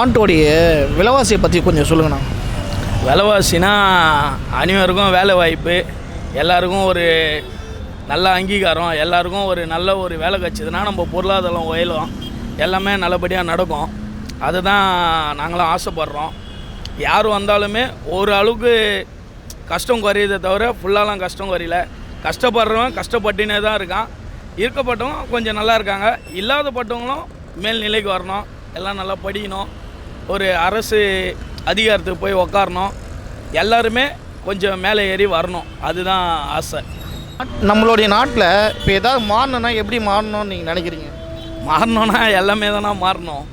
நாட்டோடைய விலைவாசியை பற்றி கொஞ்சம் சொல்லுங்கண்ணா. விலைவாசினா அனைவருக்கும் வேலை வாய்ப்பு, எல்லாருக்கும் ஒரு நல்ல அங்கீகாரம், எல்லாருக்கும் ஒரு நல்ல ஒரு வேலை கிடச்சிதுன்னா நம்ம பொருளாதாரம் உயலும், எல்லாமே நல்லபடியாக நடக்கும். அதுதான் நாங்களும் ஆசைப்படுறோம். யார் வந்தாலுமே ஒரு அளவுக்கு கஷ்டம் குறையுதே தவிர ஃபுல்லாலாம் கஷ்டம் குறையில. கஷ்டப்படுறவன் கஷ்டப்பட்டுனே தான் இருக்கான். இருக்கப்பட்டவங்க கொஞ்சம் நல்லா இருக்காங்க. இல்லாதப்பட்டவங்களும் மேல்நிலைக்கு வரணும், எல்லாம் நல்லா படிக்கணும், ஒரு அரசு அதிகாரத்துக்கு போய் உக்காரணும், எல்லாருமே கொஞ்சம் மேலே ஏறி வரணும். அதுதான் ஆசை. நம்மளுடைய நாட்டில் இப்போ ஏதாவது மாறணுன்னா எப்படி மாறணும்னு நீங்கள் நினைக்கிறீங்க? மாறணுன்னா எல்லாமே தானே மாறணும்.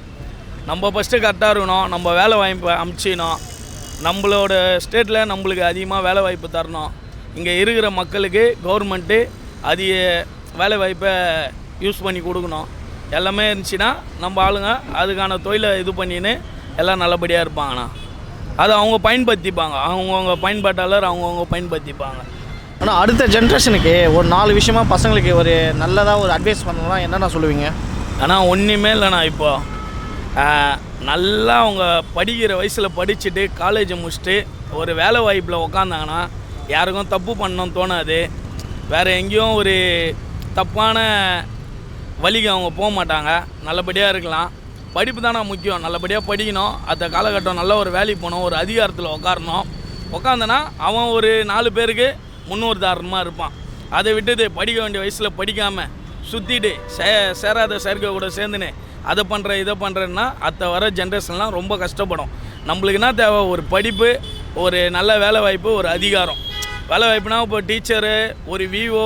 நம்ம ஃபஸ்ட்டு கரெக்டாக இருக்கணும், நம்ம வேலை வாய்ப்பு அமைச்சிக்கணும், நம்மளோட ஸ்டேட்டில் நம்மளுக்கு அதிகமாக வேலை வாய்ப்பு தரணும். இங்கே இருக்கிற மக்களுக்கு கவர்மெண்ட்டு அதிக வேலை வாய்ப்பை யூஸ் பண்ணி கொடுக்கணும். எல்லாமே இருந்துச்சுன்னா நம்ம ஆளுங்க அதுக்கான தொழிலை இது பண்ணின்னு எல்லாம் நல்லபடியாக இருப்பாங்கண்ணா. அதை அவங்க பயன்படுத்திப்பாங்க, அவங்கவுங்க பயன்பாட்டாளர் அவங்கவுங்க பயன்படுத்திப்பாங்க. ஆனால் அடுத்த ஜென்ரேஷனுக்கு ஒரு 4 விஷயமா பசங்களுக்கு ஒரு நல்லதாக ஒரு அட்வைஸ் பண்ணணும்னா என்னென்ன சொல்லுவீங்க? ஆனால் ஒன்றுமே இல்லைண்ணா. இப்போது நல்லா அவங்க படிக்கிற வயசில் படிச்சுட்டு காலேஜை முடிச்சுட்டு ஒரு வேலை வாய்ப்பில் உக்காந்தாங்கன்னா யாருக்கும் தப்பு பண்ணணும்னு தோணாது. வேறு எங்கேயும் ஒரு தப்பான வழிக்கு அவங்க போக மாட்டாங்க, நல்லபடியாக இருக்கலாம். படிப்பு தானே முக்கியம், நல்லபடியாக படிக்கணும். அந்த காலகட்டம் நல்ல ஒரு வேலைக்கு போகணும், ஒரு அதிகாரத்தில் உட்காரணும். உட்காந்தனா அவன் ஒரு 4 பேருக்கு முன்னுதாரணமாக இருப்பான். அதை விட்டுட்டு படிக்க வேண்டிய வயசில் படிக்காமல் சுற்றிட்டு சேராத செயற்கை கூட சேர்ந்துன்னு அதை பண்ணுறேன் இதை பண்ணுறேன்னா அத்தை வர ஜென்ரேஷன்லாம் ரொம்ப கஷ்டப்படும். நம்மளுக்கு என்ன தேவை? ஒரு படிப்பு, ஒரு நல்ல வேலை வாய்ப்பு, ஒரு அதிகாரம். வேலை வாய்ப்புனா இப்போ டீச்சரு, ஒரு விஓ,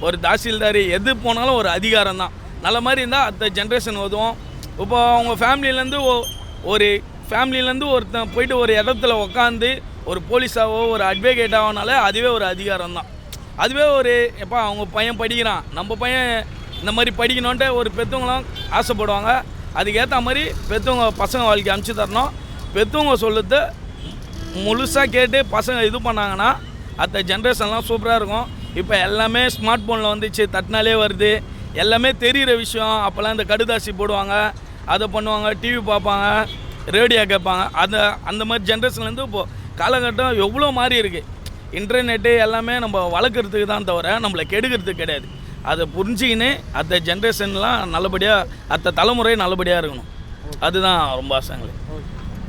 ஒரு தாசில்தார், எது போனாலும் ஒரு அதிகாரம் தான். நல்ல மாதிரி இருந்தால் அத்தை ஜென்ரேஷன் உதவும். இப்போ அவங்க ஃபேமிலியிலேருந்து ஒருத்தன் போயிட்டு ஒரு இடத்துல உட்காந்து ஒரு போலீஸாவோ ஒரு அட்வொகேட்டாவோனாலே அதுவே ஒரு அதிகாரம் தான். அதுவே ஒரு எப்போ அவங்க பையன் படிக்கிறான், நம்ம பையன் இந்த மாதிரி படிக்கணுன்ட்டு ஒரு பெற்றவங்களாம் ஆசைப்படுவாங்க. அதுக்கேற்ற மாதிரி பெற்றவங்க பசங்க வாழ்க்கை அனுப்பிச்சி தரணும். பெற்றவங்க சொல்லுறது முழுசாக கேட்டு பசங்க இது பண்ணாங்கன்னா அந்த ஜென்ரேஷன்லாம் சூப்பராக இருக்கும். இப்போ எல்லாமே ஸ்மார்ட் ஃபோனில் வந்துச்சு, தட்டினாலே வருது, எல்லாமே தெரிகிற விஷயம். அப்போல்லாம் இந்த கடுதாசி போடுவாங்க, அதை பண்ணுவாங்க, டிவி பார்ப்பாங்க, ரேடியோ கேட்பாங்க. அந்த மாதிரி ஜென்ரேஷன்லேருந்து இப்போது காலகட்டம் எவ்வளோ மாறி இருக்குது. இன்டர்நெட்டு எல்லாமே நம்ம வளர்க்குறதுக்கு தான் தவிர நம்மளை கெடுக்கிறதுக்கு கிடையாது. அதை புரிஞ்சிக்கின்னு அந்த ஜென்ரேஷன்லாம் நல்லபடியாக அந்த தலைமுறை நல்லபடியாக இருக்கணும். அதுதான் ரொம்ப ஆசைங்களே.